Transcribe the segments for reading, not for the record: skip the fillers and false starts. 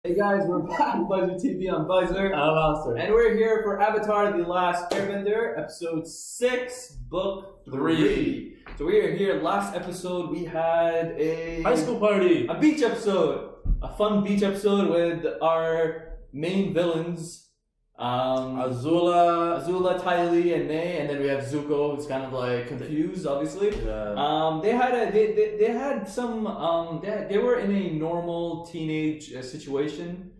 Hey guys, we're back with Buzzer TV on Buzzer. I'm Alistair. And we're here for Avatar The Last Airbender, episode 6, book 3. So we are here. Last episode we had a High school party. A beach episode. A fun beach episode with our main villains. Azula, Ty Lee, and May, and then we have Zuko, who's kind of like confused, obviously. Yeah. They were in a normal teenage situation,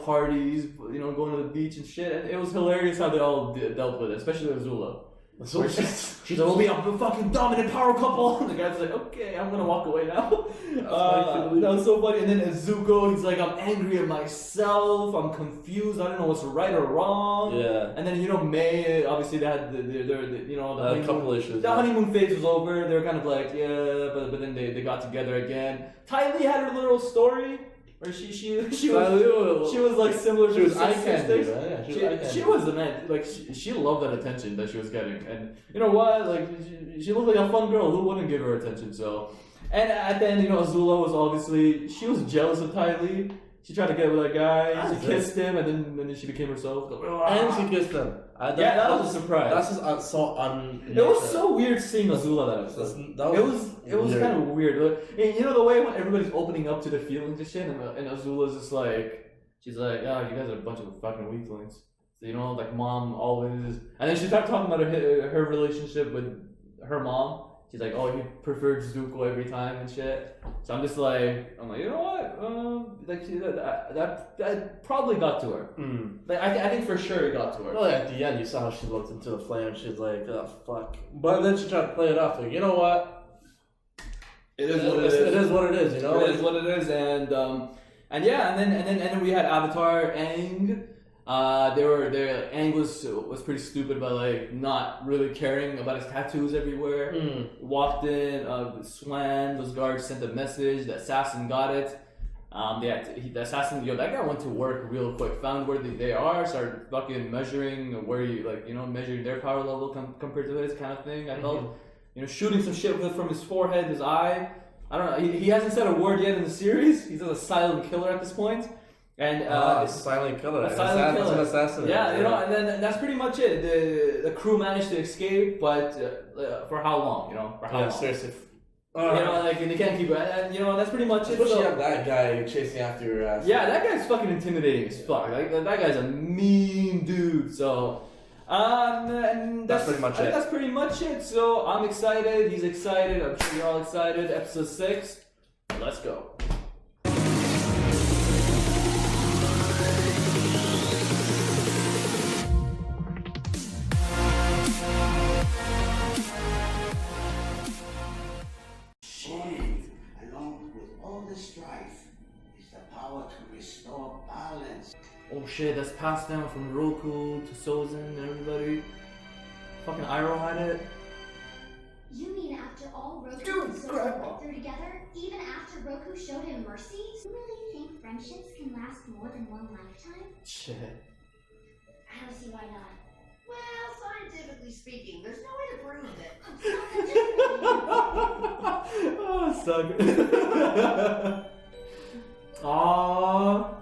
parties, going to the beach and shit, and it was hilarious how they all dealt with it, especially Azula. She's like, we'll be a fucking dominant power couple. And the guy's like, okay, I'm gonna walk away now. That was so funny. And then Zuko, he's like, I'm angry at myself. I'm confused. I don't know what's right or wrong. Yeah. And then May, obviously they had a couple issues. The honeymoon phase was over. They were kind of like, yeah, but then they got together again. Ty Lee had her little story. Where she was like similar. She was eye candy, right? Yeah, she was the man. Like she loved that attention that she was getting, and you know what? Like she looked like a fun girl. Who wouldn't give her attention? So, and at the end, Azula was obviously she was jealous of Ty Lee. She tried to get with that guy. She kissed him, and then she became herself. And she kissed him. That was a surprise. That's just so It was so weird seeing Azula that episode. It was kind of weird. And the way when everybody's opening up to their feelings and shit, and Azula's just like, she's like, oh, you guys are a bunch of fucking weaklings. So, like mom always, and then she started talking about her relationship with her mom. She's like, oh, he preferred Zuko every time and shit. So I'm like, you know what? That probably got to her. Like I think for sure it got to her. Well, at the end, you saw how she looked into the flame. She's like, oh fuck. But then she tried to play it off. Like, you know what? It is what it is. It is what it is. It is what it is. And then we had Avatar Aang. Aang was pretty stupid by like not really caring about his tattoos everywhere. Walked in, swam. Those guards sent a message. The assassin got it. The assassin, that guy went to work real quick. Found where they are. Started fucking measuring where measuring their power level compared to his kind of thing. I felt, shooting some shit from his forehead, his eye. I don't know. He hasn't said a word yet in the series. He's a silent killer at this point. And a silent killer. A silent killer. An assassin. Yeah, and then that's pretty much it. The crew managed to escape, but for how long? For how long? Seriously. And they can't keep it. And that's pretty much it. Especially have that guy chasing after your ass. Yeah, that guy's fucking intimidating as fuck. Like, that guy's a mean dude. So, and that's pretty much it. That's pretty much it. So I'm excited. He's excited. I'm sure you're all excited. Episode 6. Let's go. Oh shit, that's passed down from Roku to Sozin and everybody. Fucking Iroh had it. You mean after all Roku and Sozin went through together, even after Roku showed him mercy? You really think friendships can last more than one lifetime? Shit. I don't see why not. Well, scientifically speaking, there's no way to prove it. Oh, suck. Aww.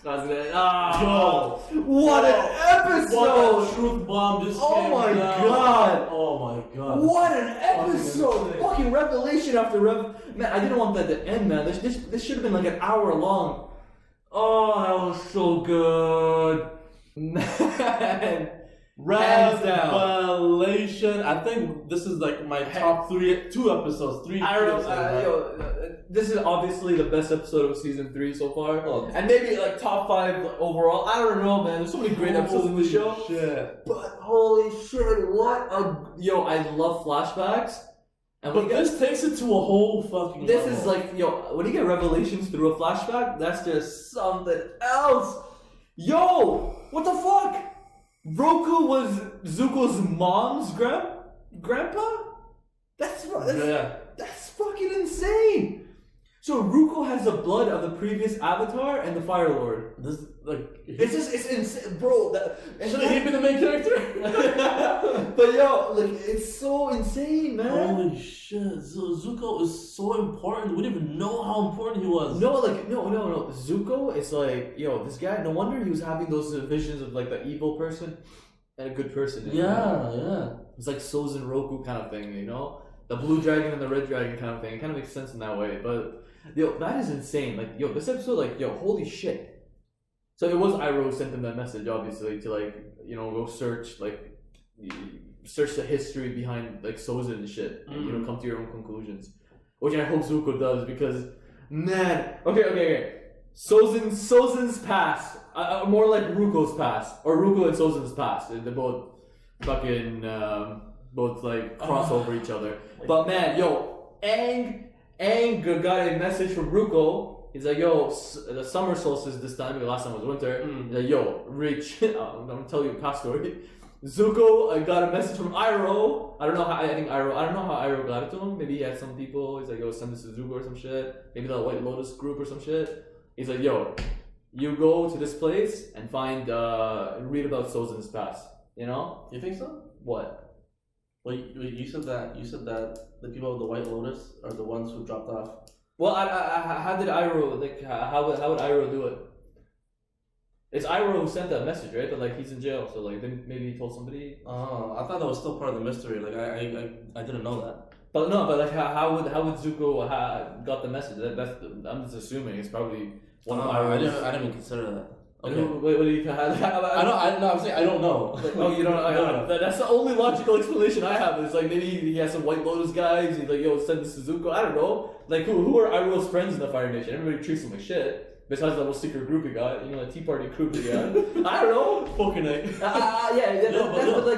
That's good. Yo, what an episode! What a truth bomb just came my down. god! Oh my god! What an episode! Fucking revelation after man, I didn't want that to end, man. This should have been like an hour long. Oh, that was so good, man. Revelation. I think this is like my top 2 episodes. This is obviously the best episode of season 3 so far, and maybe like top 5 overall. I don't know, man. There's so many great episodes in the show. Shit. But holy shit, I love flashbacks. But this takes it to a whole fucking. This level. is like when you get revelations through a flashback, that's just something else. Yo, what the fuck? Roku was Zuko's mom's grandpa? That's fucking insane. So Ruko has the blood of the previous Avatar and the Fire Lord. This It's insane, bro. Should he be the main character? But yo, like it's so insane, man. Holy shit! Zuko is so important. We didn't even know how important he was. No. Zuko is like, yo, this guy. No wonder he was having those visions of like the evil person and a good person. Yeah. It's like Sozin Roku kind of thing, you know, the blue dragon and the red dragon kind of thing. It kind of makes sense in that way. But yo, that is insane. Like, yo, this episode, like, yo, holy shit. So it was Iroh who sent him that message, obviously, to like, you know, go search the history behind like Sozin and shit, and you know, come to your own conclusions. Which I hope Zuko does because, man, okay. Sozin's past, more like Ruko's past, or Ruko and Sozin's past. They're both fucking both like cross over each other. But man, yo, Aang got a message from Ruko. He's like, yo, the summer solstice this time, because last time was winter. He's like, yo, Rich, I'm gonna tell you a past story. Zuko got a message from Iroh. I don't know how Iroh got it to him. Maybe he had some people. He's like, yo, send this to Zuko or some shit. Maybe the White Lotus group or some shit. He's like, yo, you go to this place and find, read about Sozin's past. You know? You think so? What? Well, you said that the people of the White Lotus are the ones who dropped off. Well, how did Iroh, like, how would Iroh do it? It's Iroh who sent that message, right? But like he's in jail, so like then maybe he told somebody. Oh, I thought that was still part of the mystery. Like I didn't know that. But no, but like how would Zuko got the message? I'm just assuming it's probably one of Iroh's. I didn't even consider that. Okay. What do you? I'm saying I don't know. Oh, you don't know? That's the only logical explanation I have. It's like maybe he has some White Lotus guys. He's like, yo, send this to Zuko. I don't know. Like who are Iroh's friends in the Fire Nation? Everybody treats him like shit. Besides that little secret group he got, you know, the Tea Party group he got. I don't know. Fucking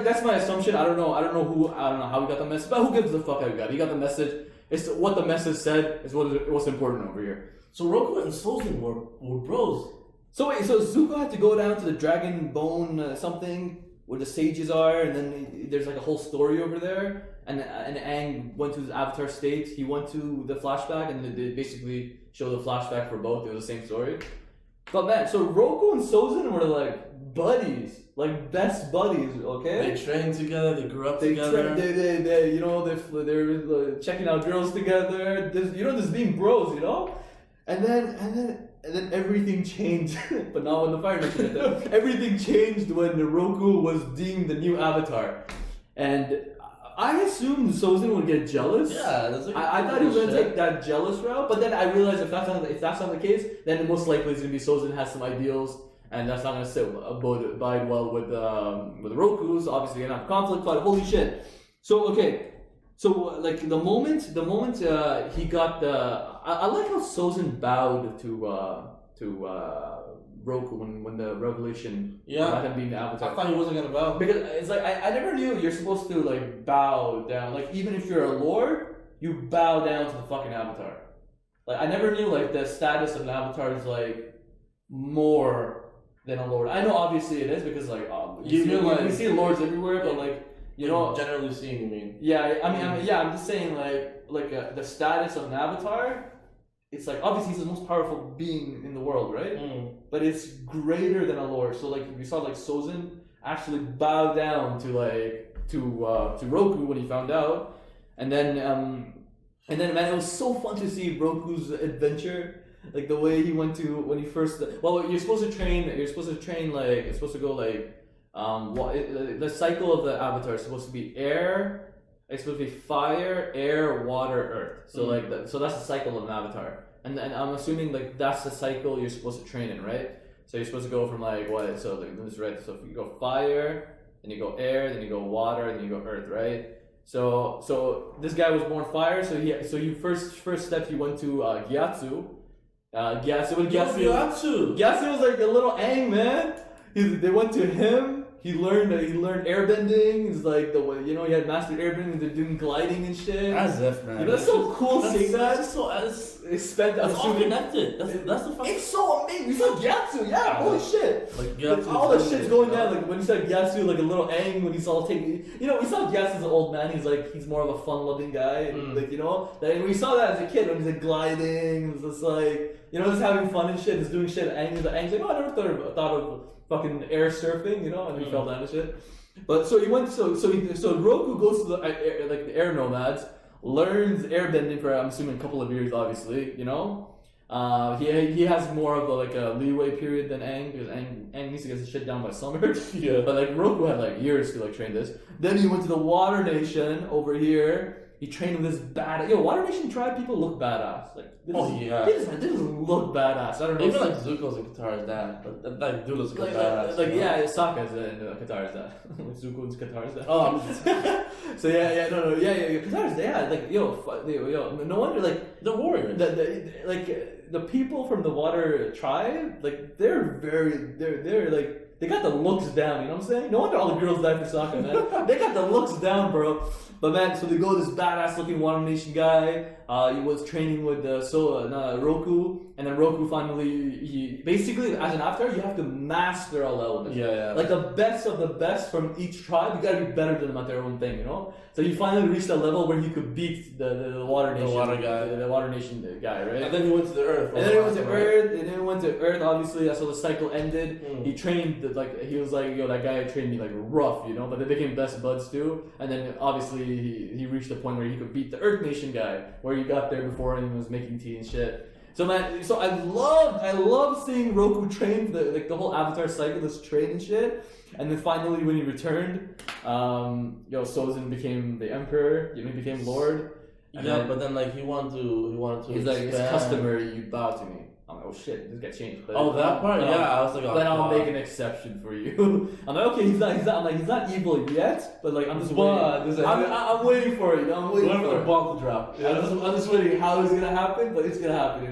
that's my assumption. I don't know how he got the message, but who gives a fuck how he got it? He got the message. It's what the message said is what's important over here. So Roku and Sozin were bros. So wait, so Zuko had to go down to the Dragon Bone something where the sages are, and then there's like a whole story over there. And Aang went to his Avatar state. He went to the flashback, and they basically show the flashback for both. It was the same story. But man, so Roku and Sozin were like buddies, like best buddies. Okay. They trained together. They grew up together. They you know they're checking out girls together. Just being bros, you know. And then everything changed, but not when the Fire Nation did that. Everything changed when Roku was deemed the new Avatar, and I assumed Sozin would get jealous. Yeah, that's I thought he was gonna take that jealous route, but then I realized if that's not the case, then most likely it's gonna be Sozin has some ideals, and that's not gonna abide well with Roku. So obviously gonna have conflict. But holy shit! So okay, so like the moment he got I like how Sozin bowed to Roku when the revelation about him being the Avatar. I thought he wasn't gonna bow because it's like I never knew you're supposed to like bow down. Like even if you're a lord, you bow down to the fucking Avatar. Like I never knew like the status of an Avatar is like more than a lord. I know obviously it is because like we see lords everywhere, but like you know generally seeing. You mean? Yeah, I'm just saying like the status of an Avatar. It's like obviously he's the most powerful being in the world, right? But it's greater than a lord. So like we saw like Sozin actually bow down to Roku when he found out, and then man, it was so fun to see Roku's adventure, like the way he went to when he first. Well, you're supposed to train like it's supposed to go like the cycle of the Avatar is supposed to be air. It's supposed to be fire, air, water, earth. So so that's the cycle of an Avatar, and I'm assuming like that's the cycle you're supposed to train in, right? So you're supposed to go from like what? So like this right. So if you go fire, then you go air, then you go water, then you go earth, right? So this guy was born fire. So you first step he went to Gyatso. Gyatso was like a little Aang, man. They went to him. He learned airbending. It's like the way, he had mastered airbending. They're doing gliding and shit. As if, man. That's so cool seeing that. That's so That's all connected. That's the fucking. It's so amazing. You saw Gyatso, yeah. Holy shit. Like All the shit's going down. Like when you saw Gyatso, like a little Aang when he's all taking. We saw Gyatso as an old man. He's more of a fun-loving guy. And, and we saw that as a kid when he's like gliding. It's just like just having fun and shit. He's doing shit. Aang's like, I never thought of fucking air surfing, and he fell down and shit. But so he went. So Roku goes to the air nomads, learns airbending for I'm assuming a couple of years, obviously. He has more of a leeway period than Aang because Aang needs to get his shit down by summer. Yeah. But Roku had years to train this. Then he went to the Water Nation over here. He trained with this badass. Water Nation tribe people look badass. They just look badass. I don't know. Even Zuko's and Katara's dad, but that dude looks like a badass. Sokka's and Katara's dad. Zuko and Katara's dad. Oh, so Katara's dad. No wonder the warriors. The people from the Water tribe, they're they got the looks down. You know what I'm saying? No wonder all the girls die for Sokka, man. They got the looks down, bro. But man, so they go this badass looking Water Nation guy. He was training with Roku, and then Roku finally, he basically as an avatar, you have to master all elements. Yeah. The best of the best from each tribe, you gotta be better than them at their own thing, So you finally reached that level where you could beat the Water Nation, the Water Nation guy, right? And then he went to the Earth. And then he went to Earth. Obviously, that's how the cycle ended. He trained he was like, that guy trained me rough, But they became best buds too. And then obviously he reached the point where he could beat the Earth Nation guy, where he got there before and he was making tea and shit. So man, I loved seeing Roku train the whole Avatar cycle, this train and shit. And then finally when he returned, Sozin became the Emperor. He became Lord. And but then he wanted to. He's like, it's customary you bow to me. I'm like, oh shit, this got changed. But, that part, I was like, then I'll make an exception for you. I'm like, okay, he's not evil yet, but I'm just waiting. I'm waiting for it. I'm waiting for the ball to drop. Yeah. I'm just waiting how it's gonna happen, but it's gonna happen,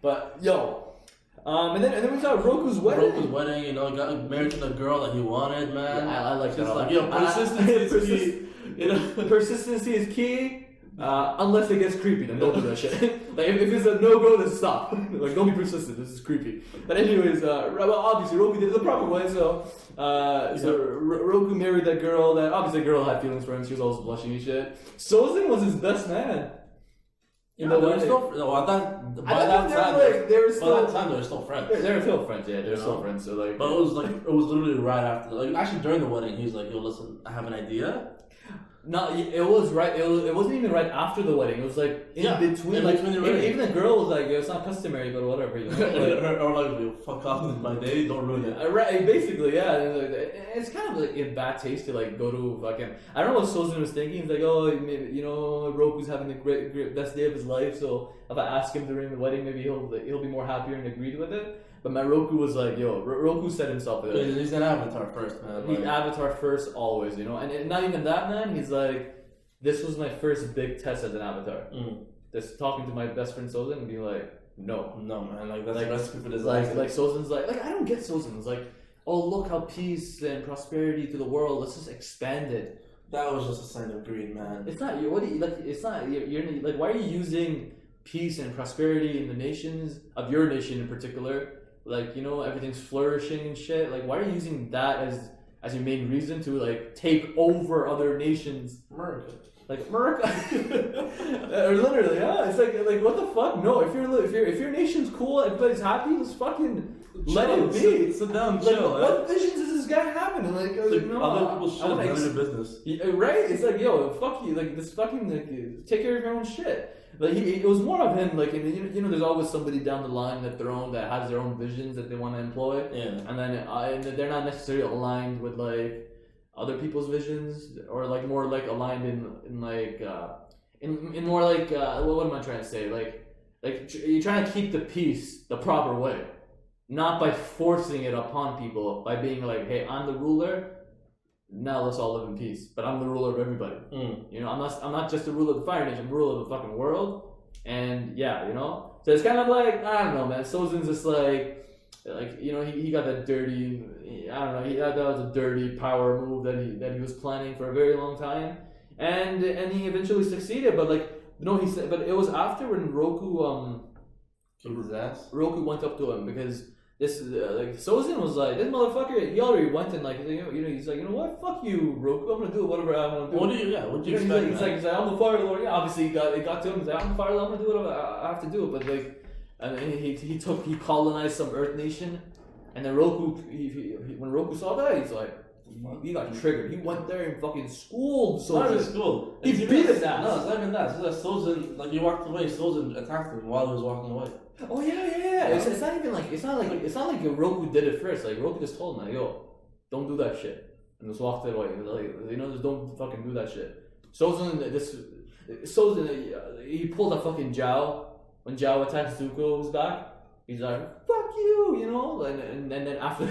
But and then we saw Roku's wedding. Got married to the girl that he wanted, man. Yeah, I like that. Persistence is key. Persistence is key. Unless it gets creepy, then don't do that shit. If it's a no-go, then stop. Don't be persistent. This is creepy. But anyways, obviously Roku did it the proper way. So Roku married that girl. That obviously the girl had feelings for him. She was always blushing and shit. Sozin was his best man. By that time they were still friends. They were still friends. Yeah, they were still friends. So but it was literally right after. Actually during the wedding, he's like, "Yo, listen, I have an idea." No, it was right. It wasn't even right after the wedding. It was in between. Even the girl was like, "It's not customary, but whatever." Or fuck off with my day. Don't ruin it. Right, basically, yeah. It's kind of in bad taste to go to fucking. I don't know what Sozin was thinking. He's like, oh, maybe Roku's having the great best day of his life. So if I ask him during the wedding, maybe he'll be more happier and agreed with it. But my Roku was like, Roku set himself there. He's an avatar first, man. He's avatar first always, And not even that, man. He's like, this was my first big test as an avatar. Just talking to my best friend Sozin and being like, no, man. That's the recipe for disaster. Sozin's like I don't get Sozin. It's like, oh, look how peace and prosperity to the world. Let's just expand it. That was just a sign of greed, man. It's not. It's not. You're why are you using peace and prosperity in the nations of your nation in particular? Everything's flourishing and shit. Why are you using that as your main reason to take over other nations? America. Literally, yeah. It's what the fuck? No, if your nation's cool, everybody's happy, just fucking let it be. Sit down, chill. What visions is this guy having? No, other people's shit, none of your business. Right? It's fuck you. This fucking take care of your own shit. It was more of him, there's always somebody down the line that has their own visions that they want to employ, and then and they're not necessarily aligned with other people's visions, or more aligned in more what am I trying to say? You're trying to keep the peace the proper way, not by forcing it upon people by being hey, I'm the ruler. Now let's all live in peace. But I'm the ruler of everybody. I'm not just the ruler of the Fire Nation. I'm the ruler of the fucking world. And So it's kind of I don't know, man. Sozin's just like he got that dirty. I don't know. That was a dirty power move that he was planning for a very long time, and he eventually succeeded. But like he said, but it was after when Roku kicked his ass. Roku went up to him because this like Sozin was like, this motherfucker, he already went and like he's like, you know what, fuck you, Roku, I'm gonna do whatever I want to do. What do you expect? He's like I'm the Fire Lord. Yeah, obviously it got to him. He's like, I'm the Fire Lord. I'm gonna do whatever I have to do. But like, and he colonized some Earth nation, and then Roku, when Roku saw that, he's like, he got triggered. He went there and fucking schooled Sozin. Not even school. He beat his ass. No, it's not even that. It's just that Sozin, like he walked away. Sozin attacked him while he was walking away. Oh yeah. It's not even like it's not like Roku did it first. Like Roku just told him, like, yo, don't do that shit, and just walked away. Like just don't fucking do that shit. Sozin, he pulled a fucking Zhao when Zhao attacked Zuko's back. He's like, fuck you, and then after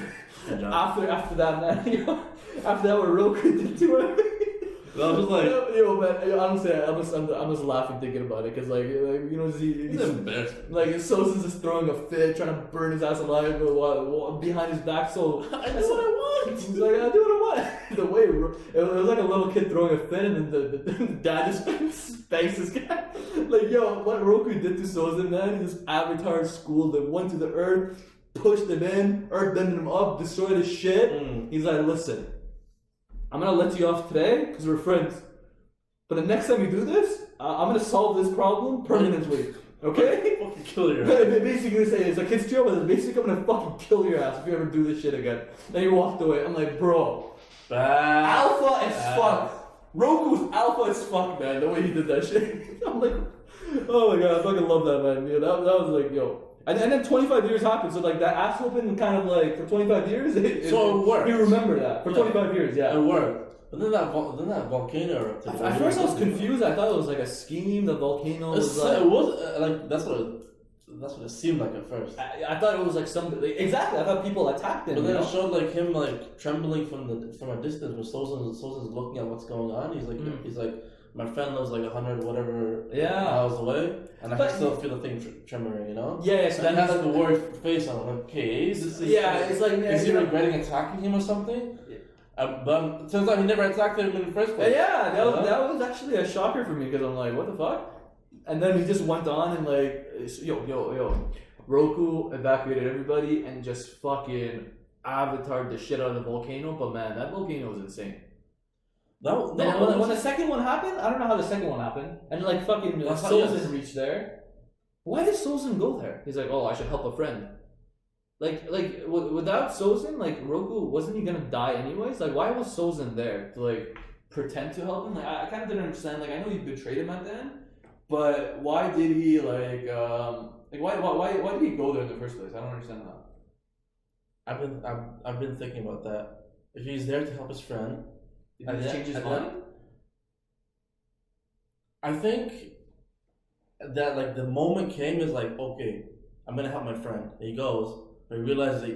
that, man, after that, what Roku did to him. I was like, man, honestly, I'm just laughing thinking about it because he's embarrassed. Like Sozin's just throwing a fit, trying to burn his ass alive behind his back. So I do what I want. He's like, I do what I want. The way it was like a little kid throwing a fit, and then the dad just spanks his guy. Like, yo, what Roku did to Sozin, man? He just avatar schooled him, went to the earth, pushed him in, earthbended him up, destroyed his shit. He's like, listen, I'm gonna let you off today because we're friends. But the next time you do this, I'm gonna solve this problem permanently. Okay? Fucking kill your ass. Basically saying it's a kid's joke, but basically I'm gonna fucking kill your ass if you ever do this shit again. Then he walked away. I'm like, bro, alpha as fuck. Roku's alpha as fuck, man. The way he did that shit. I'm like, oh my god, I fucking love that, man. That was like, yo. And then 25 years happened, so like that ass whooping kind of like for 25 years. It worked. You remember that for 25 years, yeah. It worked. But then that volcano erupted. At first I was confused. I thought it was like a scheme. The volcano was like. It was like that's what it seemed like at first. I thought it was like exactly. I thought people attacked him. But then it showed like him like trembling from a distance. When Sozin's looking at what's going on. He's like. My friend lives like 100 whatever miles away, and I can still feel the thing tremoring, Yeah, so then he has like the worried face on him, like, okay, it's like, is he regretting attacking him or something? But it turns out he never attacked him in the first place. Yeah, that was actually a shocker for me because I'm like, what the fuck? And then he just went on and like, yo, Roku evacuated everybody and just fucking avatared the shit out of the volcano. But man, that volcano was insane. When the second one happened, I don't know how the second one happened. And like fucking Sozin reached there. Why did Sozin go there? He's like, oh, I should help a friend. Like without Sozin, like Roku, wasn't he gonna die anyways? Like why was Sozin there to like pretend to help him? Like I kind of didn't understand. Like I know he betrayed him at the end, but why did he why did he go there in the first place? I don't understand that. I've been thinking about that. If he's there to help his friend. Did he change his mind? I think that like the moment came is like, okay, I'm gonna help my friend. And he goes, but he realizes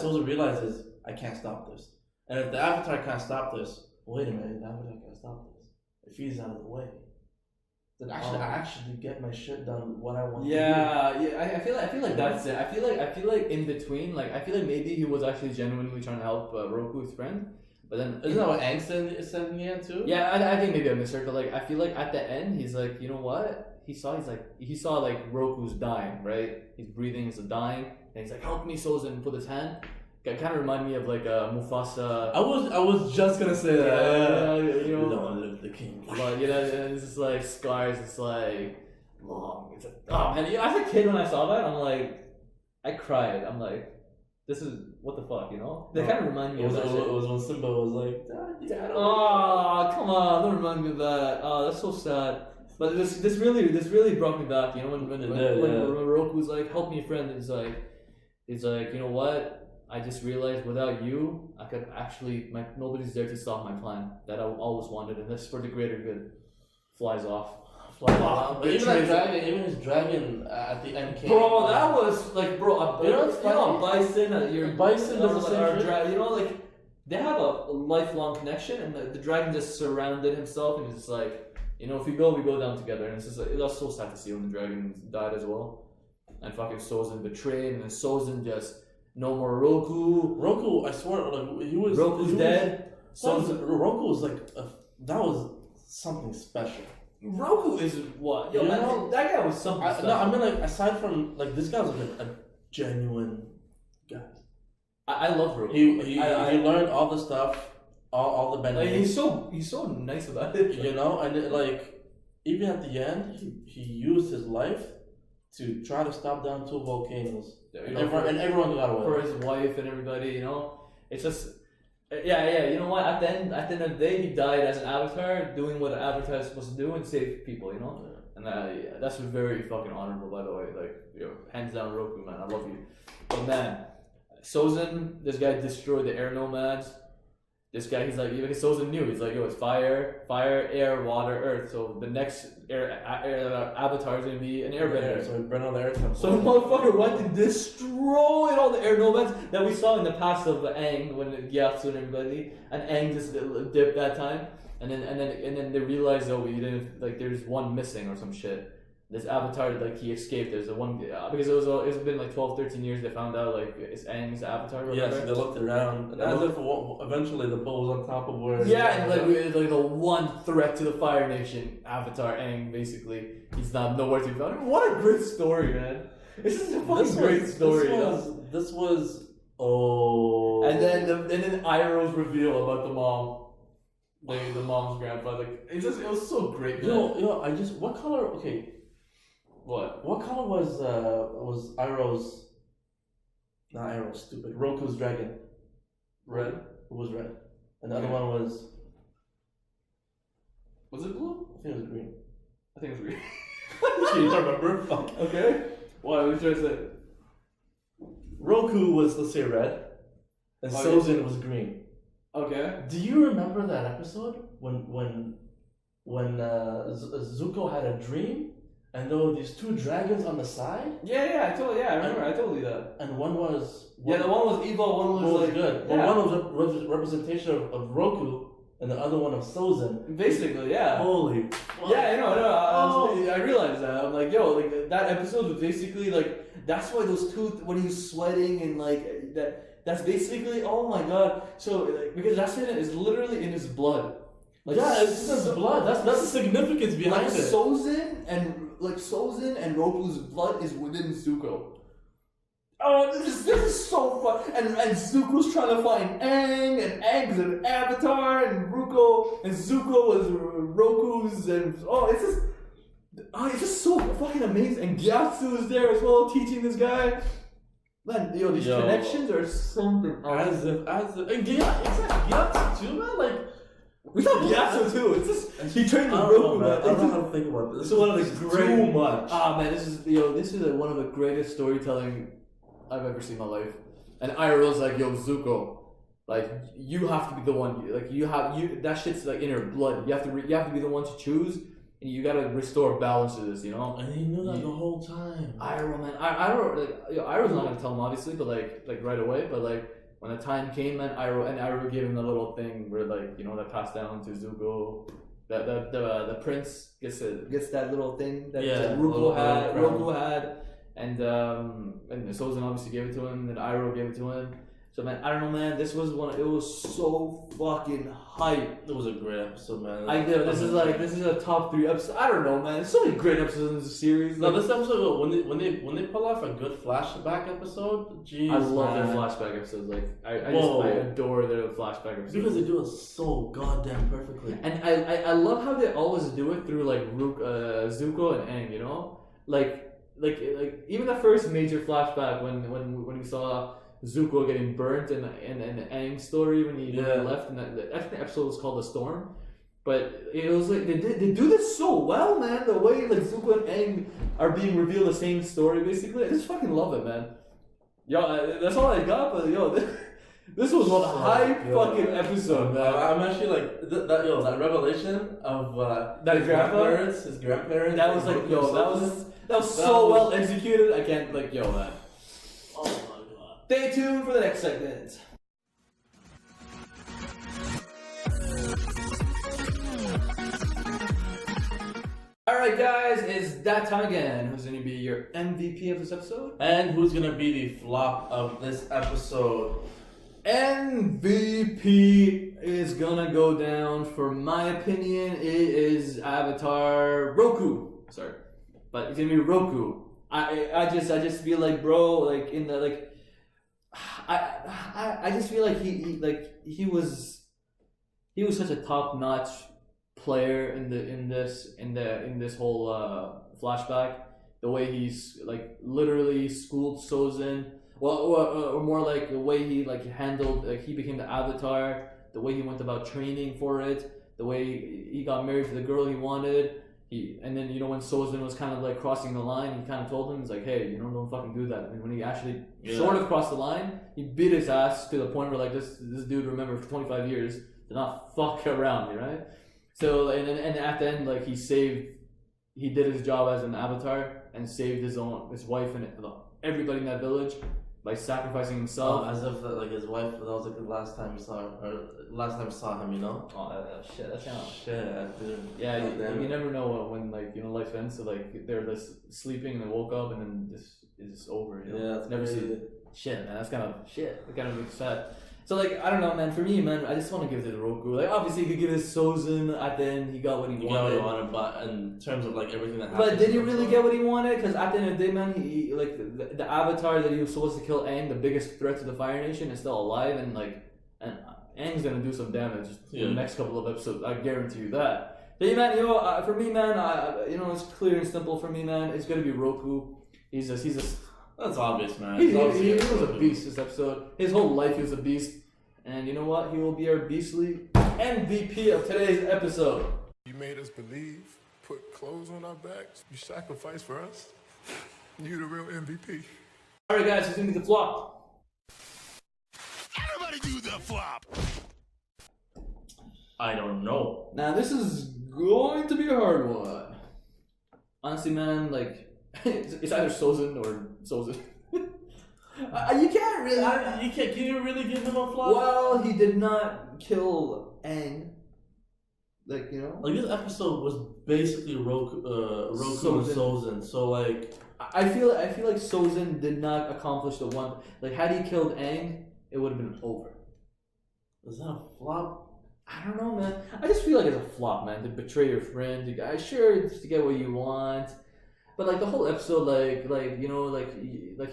Sozin realizes I can't stop this. And if the Avatar can't stop this, wait a minute, the Avatar can't stop this. If he's out of the way, then I actually get my shit done what I want to do. I feel like that's it. I feel like in between, like I feel like maybe he was actually genuinely trying to help Roku's friend. But then isn't that what Aang said in the end too? Yeah, I think maybe I misheard. But like I feel like at the end he's like, you know what? He saw like Roku's dying, right? He's breathing, he's dying, and he's like, help me, Sozin, and put his hand. It kind of reminded me of like Mufasa. I was just gonna say that. You know, don't live the king. But it's just like scars. It's like long. It's like, oh man, as a kid when I saw that, I'm like, I cried. I'm like, this is what the fuck, They kind of remind me of that shit. It was when Simba was like, Dad. Oh, come on! Don't remind me of that. Oh, that's so sad. But this really brought me back. When Roku's like, help me, friend. It's like, you know what? I just realized without you, I could actually, nobody's there to stop my plan that I always wanted, and that's for the greater good. Flies off. Even his dragon at the end came. Bro, that was like, Bison. Your Bison does the same shit. They have a lifelong connection, and the dragon just surrounded himself, and it's like, if we go down together. And it's just it was so sad to see when the dragon died as well. and fucking Sozin betrayed, and then Sozin just no more Roku. Roku, I swear, like Roku's dead. Roku was like that was something special. Roku is what? Yo, man, that guy was something special. No, I mean like aside from like this guy was like a genuine guy. I love Roku. He learned all the stuff, all the benefits. Like, he's so nice about it. You know, and it, like even at the end, he used his life to try to stop down 2 volcanoes, and everyone got away. For his wife and everybody, you know, it's just. Yeah. You know what? At the end of the day, he died as an avatar, doing what an avatar is supposed to do and save people. You know, and that's very fucking honorable, by the way. Like, hands down, Roku, man, I love you. But man, Sozin, this guy destroyed the air nomads. This guy, he's like, Sozin knew. He's like, yo, it's fire, air, water, earth. So the next avatar is gonna be an airbender. So he burned all the air temple. So the motherfucker went and destroyed all the air nomads that we saw in the past of Aang when Gyatso and everybody, and Aang just dipped that time, and then they realized, oh, we didn't, like, there's one missing or some shit. This avatar, like, he escaped. There's the one because it's been like 12, 13 years. They found out like it's Aang's avatar. Yes, they looked around, and as if eventually the boat was on top of where. Yeah, and like the one threat to the Fire Nation, Avatar Aang, basically, he's not nowhere to be found. What a great story, man! This is a fucking great story. This was And then Iroh's reveal about the mom, the mom's grandpa. Like it was so great, man. What color? Okay. What color was Iroh's? Not Iroh's, stupid. Roku's dragon. Red. It was red, and the other one was. Was it blue? I think it was green. I think it was green. You don't remember? Fuck. Okay. What was I trying to say? Roku was, let's say, red, and Sozin was green. Okay. Do you remember that episode when Zuko had a dream? And there were these 2 dragons on the side. Yeah, I remember. I told you that. And one was the one was evil. One was like good. Yeah. Well, one was representation of Roku, and the other one of Sozin. Basically, yeah. Holy. Yeah, I realized that. I'm like, yo, like that episode was basically like that's why those 2 when he was sweating and like that. That's basically, oh my god. So like, because that's it's literally in his blood. Like, yeah, it's in his blood. That's the significance behind it. Sozin and Roku's blood is within Zuko. Oh, this is so fun. And Zuko's trying to find Aang, and Aang's an avatar, and Zuko was Roku's, and it's just so fucking amazing. And Gyatso is there as well, teaching this guy. Man, these connections are something. As if, and Gyatso too, man. Like. We thought Gyatso too. It's just he trained with Roku, man. I don't know how to think about this. This is one of the great. Too much. Man, this is one of the greatest storytelling I've ever seen in my life. And Iroh's like, yo, Zuko, like you have to be the one. Like that shit's like in your blood. You have to be the one to choose, and you gotta restore balance to this, you know. And he knew that the whole time. Iroh, man, Iroh's not gonna tell him obviously, but like right away, but like. When the time came, man, Iroh gave him the little thing where, like, that passed down to Zuko. The prince gets that little thing that Roku had, and Sozin obviously gave it to him, and then Iroh gave it to him. So man, I don't know, man. This was it was so fucking hype. It was a great episode, man. This is a top 3 episode. I don't know, man. There's so many great episodes in this series. No, this episode when they pull off a good flashback episode, jeez, I love their flashback episodes. Like I adore their flashback episodes because they do it so goddamn perfectly. And I love how they always do it through like Zuko and Aang. You know, like even the first major flashback when we saw Zuko getting burnt in Aang's story when he left, and I think the episode was called The Storm. But it was like they do this so well, man. The way like Zuko and Aang are being revealed the same story, basically. I just fucking love it, man. Yo, that's all I got. But this was one hype fucking episode, man. I'm actually like that revelation of that his grandparents. That was like that was so well executed. I can't man. Oh my god. Stay tuned for the next segment. Alright Alright guys, it's that time again. Who's gonna be your MVP of this episode? And who's gonna be the flop of this episode? MVP is gonna go down, for my opinion, it is Avatar Roku. Sorry. But it's gonna be Roku. I just feel like, bro, like in the like I just feel like he was such a top notch player in this whole flashback. The way he's like literally schooled Sozin, or more like the way he like handled, like he became the Avatar, the way he went about training for it, the way he got married to the girl he wanted. And then when Sozin was kind of like crossing the line, he kind of told him, he's like, hey, don't fucking do that. And when he actually sort of crossed the line, he beat his ass to the point where like this dude, remember, for 25 years to not fuck around me, right? So and at the end, like he did his job as an Avatar and saved his wife and everybody in that village by sacrificing himself. As if like his wife, that was like the last time he saw her, or last time he saw him, Oh shit, that's kind of shit. Yeah, you never know when like life ends. So like they're just sleeping and they woke up and then this is over. Yeah, it's never crazy. see it. Shit, man, that's kind of shit. It kind of makes sad. So like I don't know, man. For me, man, I just want to give it to Roku. Like obviously, you could give it to Sozin. At the end, he got what he wanted. But in terms of like everything that happened. But did he really get what he wanted? Because at the end of the day, man, he like the Avatar that he was supposed to kill, Aang, the biggest threat to the Fire Nation, is still alive, and Aang's gonna do some damage in the next couple of episodes. I guarantee you that. But yeah, man, for me, man, it's clear and simple for me, man. It's gonna be Roku. He's a That's obvious, man. he was a beast this episode. His whole life he was a beast. And you know what? He will be our beastly MVP of today's episode. You made us believe, put clothes on our backs, you sacrificed for us. You the real MVP. Alright guys, who's gonna be the flop? Everybody do the flop. I don't know. Now this is going to be a hard one. Honestly, man, like it's either Sozin or Sozin. You can't really. Can you really give him a flop? Well, he did not kill Aang. Like Like this episode was basically Roku and Sozin. So like, I feel like Sozin did not accomplish the one. Like had he killed Aang, it would have been over. Is that a flop? I don't know, man. I just feel like it's a flop, man. To betray your friend, sure, just to get what you want, but like the whole episode,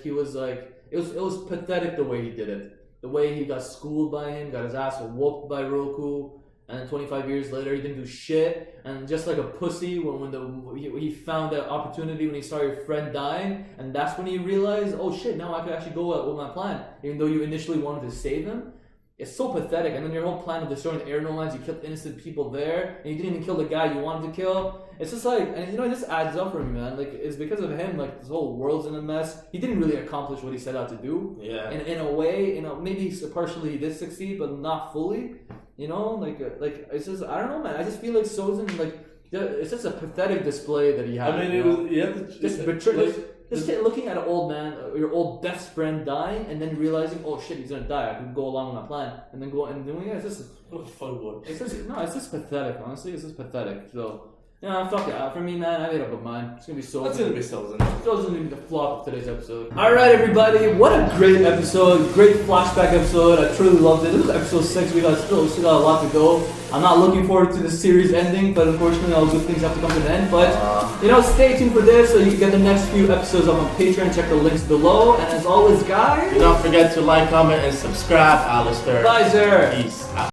he was like. It was pathetic the way he did it. The way he got schooled by him, got his ass whooped by Roku, and then 25 years later he didn't do shit. And just like a pussy, he found that opportunity when he saw your friend dying, and that's when he realized, oh shit, now I could actually go with my plan, even though you initially wanted to save him. It's so pathetic. And then your whole plan of destroying the air nomads, you killed innocent people there, and you didn't even kill the guy you wanted to kill. It's just like, and it just adds up for me, man. Like, it's because of him, like, this whole world's in a mess. He didn't really accomplish what he set out to do. Yeah. In a way, maybe partially he did succeed, but not fully. Like it's just, I don't know, man. I just feel like Sozin, like, it's just a pathetic display that he had. I mean, it was, you have to just betray. Just looking at an old man, your old best friend dying, and then realizing, oh shit, he's gonna die. I can go along with my plan, and then go and doing it. It's just it's just pathetic. Honestly, it's just pathetic. So. Yeah, fuck it. For me, man, I made up a mind. It's gonna be Sozin. That's gonna be Sozin. Sozin's gonna be the flop of today's episode. Alright, everybody. What a great episode. Great flashback episode. I truly loved it. This is episode 6. We still got a lot to go. I'm not looking forward to the series ending, but unfortunately, all good things have to come to an end. But, stay tuned for this so you can get the next few episodes up on Patreon. Check the links below. And as always, guys, don't forget to like, comment, and subscribe, Alistair. Bye, sir. Peace out.